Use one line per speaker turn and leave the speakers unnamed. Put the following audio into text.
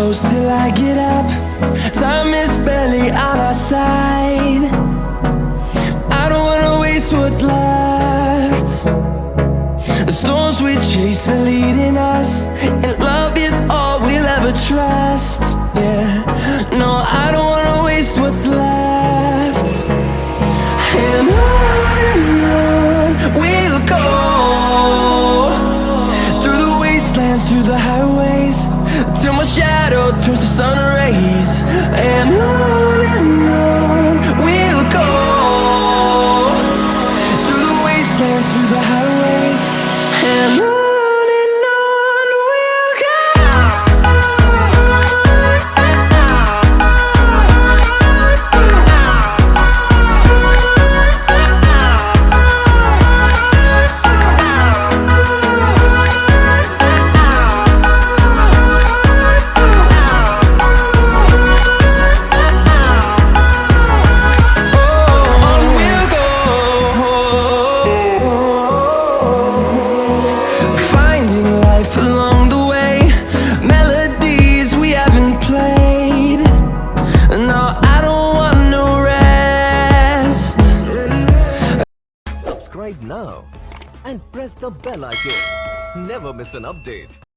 close till I get up. Time is barely on our side. I don't wanna waste what's left. The storms we chase are leading us, and love is all we'll ever trust. Yeah, no, I don't wanna waste what's left. And on we'll go, through the wastelands, through the highways, till my shadow turns to sun rays. And on we'll go, through the wastelands, through the highways, and on.
Subscribe now and press the bell icon. Never miss an update.